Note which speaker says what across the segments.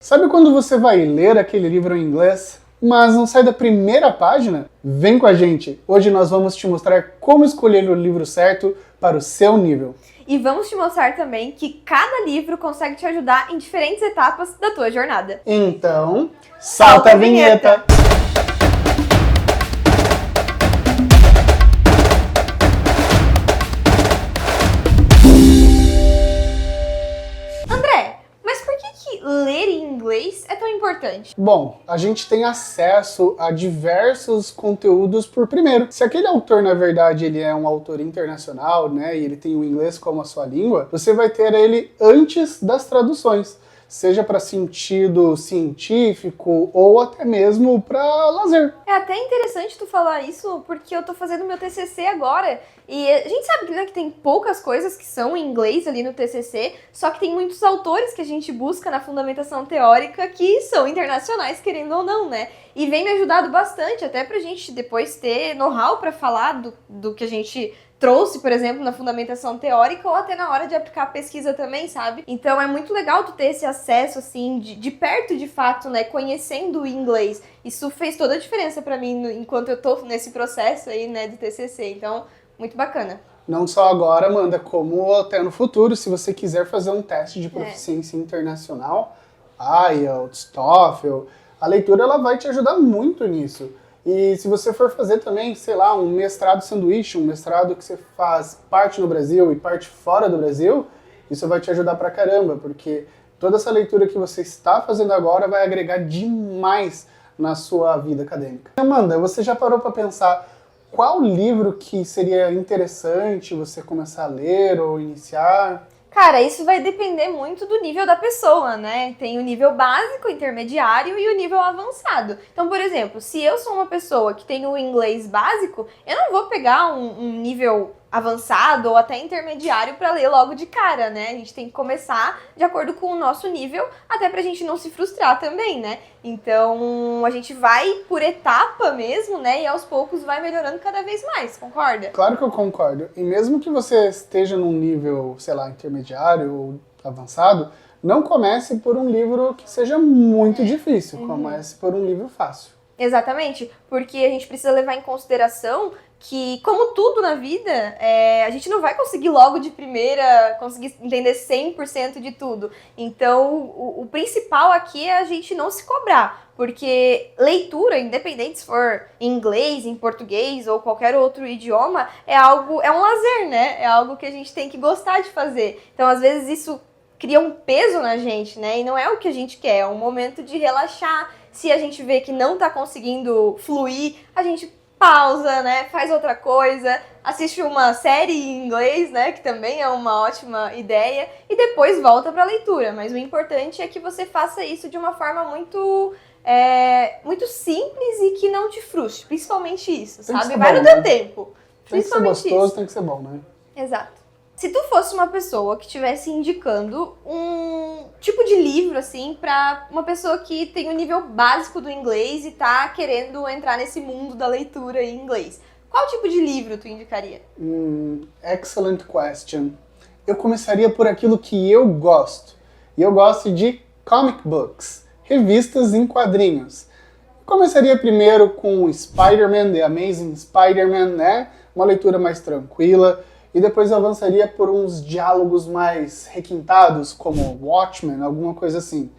Speaker 1: Sabe quando você vai ler aquele livro em inglês, mas não sai da primeira página? Vem com a gente! Hoje nós vamos te mostrar como escolher o livro certo para o seu nível.
Speaker 2: E vamos te mostrar também que cada livro consegue te ajudar em diferentes etapas da tua jornada.
Speaker 1: Então, solta a vinheta!
Speaker 2: Ler em inglês é tão importante?
Speaker 1: Bom, a gente tem acesso a diversos conteúdos por primeiro. Se aquele autor, na verdade, ele é um autor internacional, né, e ele tem o inglês como a sua língua, você vai ter ele antes das traduções. Seja para sentido científico ou até mesmo para lazer.
Speaker 2: É até interessante tu falar isso, porque eu tô fazendo meu TCC agora, e a gente sabe que tem poucas coisas que são em inglês ali no TCC, só que tem muitos autores que a gente busca na fundamentação teórica que são internacionais, querendo ou não, né? E vem me ajudado bastante, até pra gente depois ter know-how pra falar do que a gente trouxe, por exemplo, na fundamentação teórica ou até na hora de aplicar a pesquisa também, sabe? Então é muito legal tu ter esse acesso, assim, de perto, de fato, né, conhecendo o inglês. Isso fez toda a diferença pra mim enquanto eu tô nesse processo aí, né, de TCC. Então, muito bacana.
Speaker 1: Não só agora, Amanda, como até no futuro, se você quiser fazer um teste de proficiência internacional, IELTS, TOEFL, a leitura ela vai te ajudar muito nisso. E se você for fazer também, sei lá, um mestrado sanduíche, um mestrado que você faz parte no Brasil e parte fora do Brasil, isso vai te ajudar pra caramba, porque toda essa leitura que você está fazendo agora vai agregar demais na sua vida acadêmica. Amanda, você já parou para pensar qual livro que seria interessante você começar a ler ou iniciar?
Speaker 2: Cara, isso vai depender muito do nível da pessoa, né? Tem o nível básico, intermediário e o nível avançado. Então, por exemplo, se eu sou uma pessoa que tem o inglês básico, eu não vou pegar um nível avançado ou até intermediário para ler logo de cara, né? A gente tem que começar de acordo com o nosso nível, até pra gente não se frustrar também, né? Então, a gente vai por etapa mesmo, né? E aos poucos vai melhorando cada vez mais, concorda?
Speaker 1: Claro que eu concordo. E mesmo que você esteja num nível, sei lá, intermediário ou avançado, não comece por um livro que seja muito difícil, comece por um livro fácil.
Speaker 2: Exatamente, porque a gente precisa levar em consideração que, como tudo na vida, a gente não vai conseguir logo de primeira conseguir entender 100% de tudo. Então, o principal aqui é a gente não se cobrar, porque leitura, independente se for em inglês, em português ou qualquer outro idioma, é um lazer, né? É algo que a gente tem que gostar de fazer. Então, às vezes, isso cria um peso na gente, né? E não é o que a gente quer, é um momento de relaxar. Se a gente vê que não tá conseguindo fluir, a gente pausa, né? Faz outra coisa, assiste uma série em inglês, né? Que também é uma ótima ideia, e depois volta pra leitura. Mas o importante é que você faça isso de uma forma muito simples e que não te frustre. Principalmente isso, sabe? Vai no teu tempo.
Speaker 1: Tem que ser gostoso, tem que ser bom, né?
Speaker 2: Exato. Se tu fosse uma pessoa que estivesse indicando um tipo de livro, assim, pra uma pessoa que tem o nível básico do inglês e tá querendo entrar nesse mundo da leitura em inglês, qual tipo de livro tu indicaria?
Speaker 1: Excellent question. Eu começaria por aquilo que eu gosto. E eu gosto de comic books, revistas em quadrinhos. Começaria primeiro com Spider-Man, The Amazing Spider-Man, né? Uma leitura mais tranquila. E depois eu avançaria por uns diálogos mais requintados, como Watchmen, alguma coisa assim.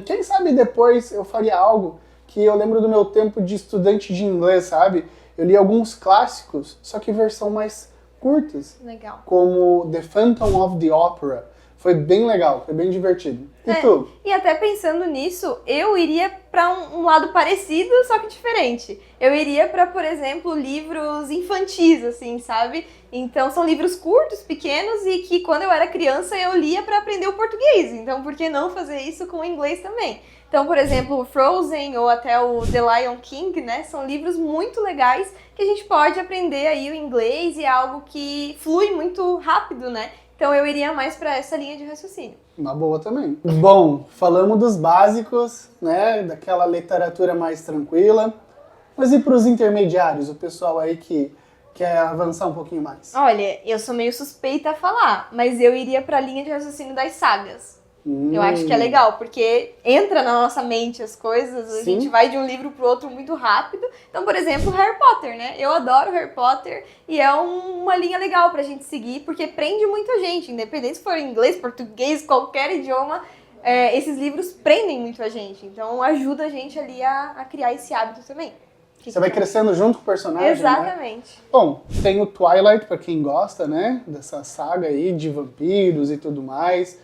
Speaker 1: Quem sabe depois eu faria algo que eu lembro do meu tempo de estudante de inglês, sabe? Eu li alguns clássicos, só que versão mais curtas.
Speaker 2: Legal.
Speaker 1: Como The Phantom of the Opera. Foi bem legal, foi bem divertido. E tu?
Speaker 2: E até pensando nisso, eu iria para um lado parecido, só que diferente. Eu iria para, por exemplo, livros infantis, assim, sabe? Então são livros curtos, pequenos e que quando eu era criança eu lia para aprender o português. Então por que não fazer isso com o inglês também? Então, por exemplo, Frozen ou até o The Lion King, né? São livros muito legais que a gente pode aprender aí o inglês e é algo que flui muito rápido, né? Então eu iria mais para essa linha de raciocínio.
Speaker 1: Uma boa também. Bom, falamos dos básicos, né? Daquela literatura mais tranquila. Mas e para os intermediários, o pessoal aí que quer avançar um pouquinho mais?
Speaker 2: Olha, eu sou meio suspeita a falar, mas eu iria para a linha de raciocínio das sagas. Eu acho que é legal, porque entra na nossa mente as coisas, a gente vai de um livro pro outro muito rápido. Então, por exemplo, Harry Potter, né? Eu adoro Harry Potter e é uma linha legal pra gente seguir, porque prende muita gente, independente se for inglês, português, qualquer idioma, esses livros prendem muito a gente. Então, ajuda a gente ali a criar esse hábito também.
Speaker 1: Você vai crescendo junto com o personagem,
Speaker 2: Exatamente.
Speaker 1: Né? Bom, tem o Twilight, pra quem gosta, né? Dessa saga aí de vampiros e tudo mais.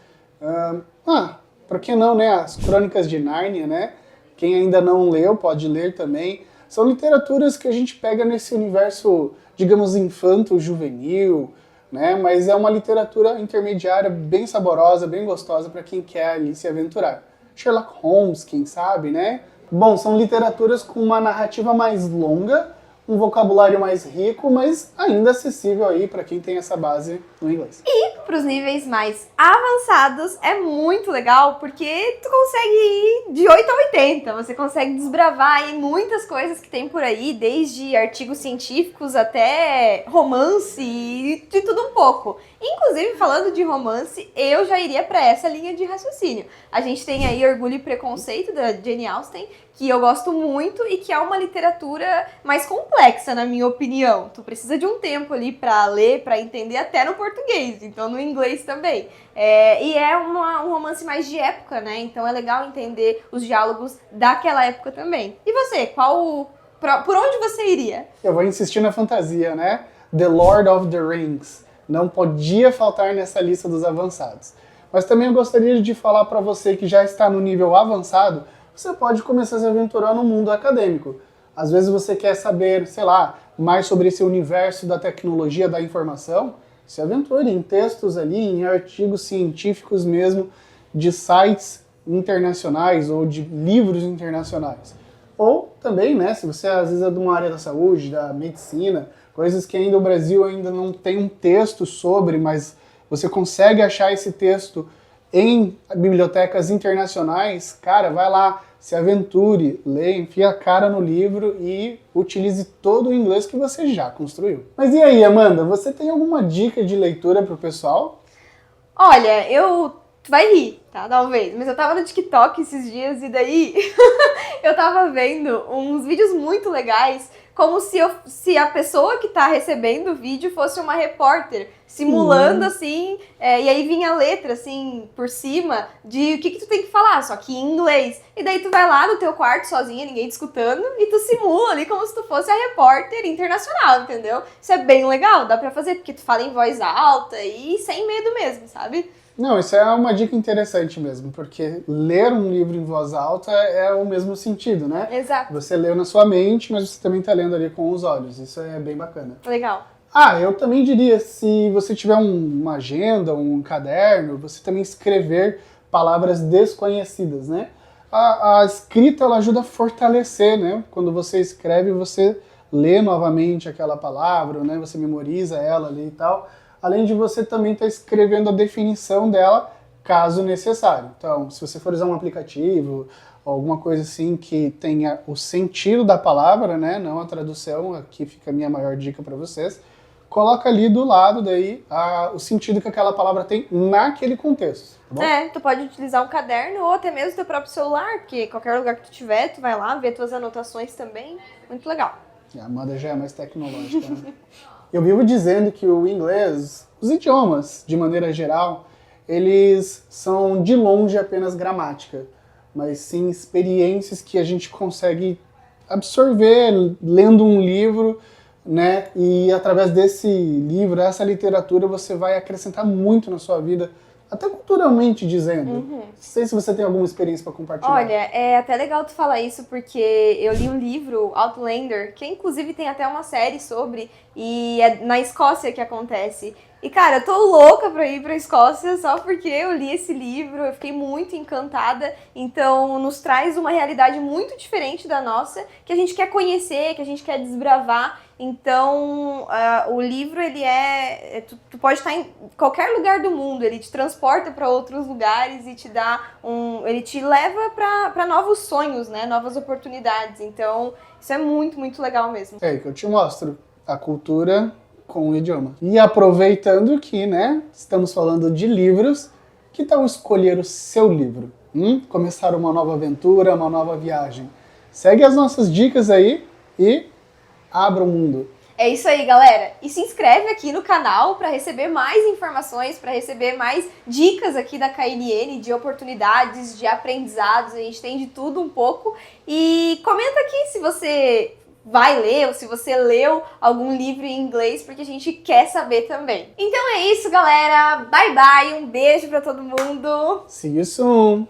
Speaker 1: Por que não, né? As Crônicas de Nárnia, né? Quem ainda não leu, pode ler também. São literaturas que a gente pega nesse universo, digamos, infanto-juvenil, né? Mas é uma literatura intermediária bem saborosa, bem gostosa para quem quer ali se aventurar. Sherlock Holmes, quem sabe, né? Bom, são literaturas com uma narrativa mais longa, um vocabulário mais rico, mas ainda acessível aí para quem tem essa base no inglês.
Speaker 2: E para os níveis mais avançados é muito legal porque tu consegue ir de 8 a 80, você consegue desbravar aí muitas coisas que tem por aí, desde artigos científicos até romance e de tudo um pouco. Inclusive, falando de romance, eu já iria para essa linha de raciocínio. A gente tem aí Orgulho e Preconceito, da Jane Austen, que eu gosto muito e que é uma literatura mais complexa, na minha opinião. Tu precisa de um tempo ali para ler, para entender até no português, então no inglês também. E é um romance mais de época, né? Então é legal entender os diálogos daquela época também. E você, por onde você iria?
Speaker 1: Eu vou insistir na fantasia, né? The Lord of the Rings. Não podia faltar nessa lista dos avançados. Mas também eu gostaria de falar para você que já está no nível avançado, você pode começar a se aventurar no mundo acadêmico. Às vezes você quer saber, sei lá, mais sobre esse universo da tecnologia da informação, se aventure em textos ali, em artigos científicos mesmo, de sites internacionais ou de livros internacionais. Ou também, né, se você às vezes é de uma área da saúde, da medicina, coisas que ainda o Brasil ainda não tem um texto sobre, mas você consegue achar esse texto em bibliotecas internacionais, cara, vai lá, se aventure, leia, enfia a cara no livro e utilize todo o inglês que você já construiu. Mas e aí, Amanda, você tem alguma dica de leitura pro pessoal?
Speaker 2: Olha, tu vai rir, tá? Talvez. Mas eu tava no TikTok esses dias e daí eu tava vendo uns vídeos muito legais, como se a pessoa que tá recebendo o vídeo fosse uma repórter, simulando assim, e aí vinha a letra assim, por cima, de o que tu tem que falar, só que em inglês. E daí tu vai lá no teu quarto sozinha, ninguém te escutando, e tu simula ali como se tu fosse a repórter internacional, entendeu? Isso é bem legal, dá pra fazer, porque tu fala em voz alta e sem medo mesmo, sabe?
Speaker 1: Não, isso é uma dica interessante mesmo, porque ler um livro em voz alta é o mesmo sentido, né?
Speaker 2: Exato.
Speaker 1: Você leu na sua mente, mas você também está lendo ali com os olhos. Isso é bem bacana.
Speaker 2: Legal.
Speaker 1: Eu também diria, se você tiver uma agenda, um caderno, você também escrever palavras desconhecidas, né? A escrita, ela ajuda a fortalecer, né? Quando você escreve, você lê novamente aquela palavra, né? Você memoriza ela ali e tal. Além de você também estar escrevendo a definição dela, caso necessário. Então, se você for usar um aplicativo, alguma coisa assim que tenha o sentido da palavra, né, não a tradução, aqui fica a minha maior dica para vocês, coloca ali do lado daí o sentido que aquela palavra tem naquele contexto. Tá bom?
Speaker 2: Tu pode utilizar um caderno ou até mesmo teu próprio celular, porque qualquer lugar que tu tiver, tu vai lá ver tuas anotações também. Muito legal.
Speaker 1: A Amanda já é mais tecnológica, né? Eu vivo dizendo que o inglês, os idiomas, de maneira geral, eles são de longe apenas gramática, mas sim experiências que a gente consegue absorver lendo um livro, né? E através desse livro, essa literatura, você vai acrescentar muito na sua vida, até culturalmente dizendo. Não sei se você tem alguma experiência para compartilhar.
Speaker 2: Olha, é até legal tu falar isso, porque eu li um livro, Outlander, que inclusive tem até uma série sobre, e é na Escócia que acontece. E, cara, eu tô louca pra ir pra Escócia só porque eu li esse livro, eu fiquei muito encantada. Então, nos traz uma realidade muito diferente da nossa, que a gente quer conhecer, que a gente quer desbravar. Então, o livro, ele tu pode estar em qualquer lugar do mundo, ele te transporta para outros lugares e te dá ele te leva para novos sonhos, né? Novas oportunidades. Então, isso é muito, muito legal mesmo.
Speaker 1: É aí que eu te mostro a cultura com o idioma. E aproveitando que, né, estamos falando de livros, Que tal escolher o seu livro? Começar uma nova aventura, uma nova viagem? Segue as nossas dicas aí e abra o mundo.
Speaker 2: É isso aí, galera. E se inscreve aqui no canal para receber mais informações, para receber mais dicas aqui da KNN, de oportunidades, de aprendizados. A gente tem de tudo um pouco. E comenta aqui se você vai ler ou se você leu algum livro em inglês, porque a gente quer saber também. Então é isso, galera. Bye, bye. Um beijo para todo mundo.
Speaker 1: See you soon.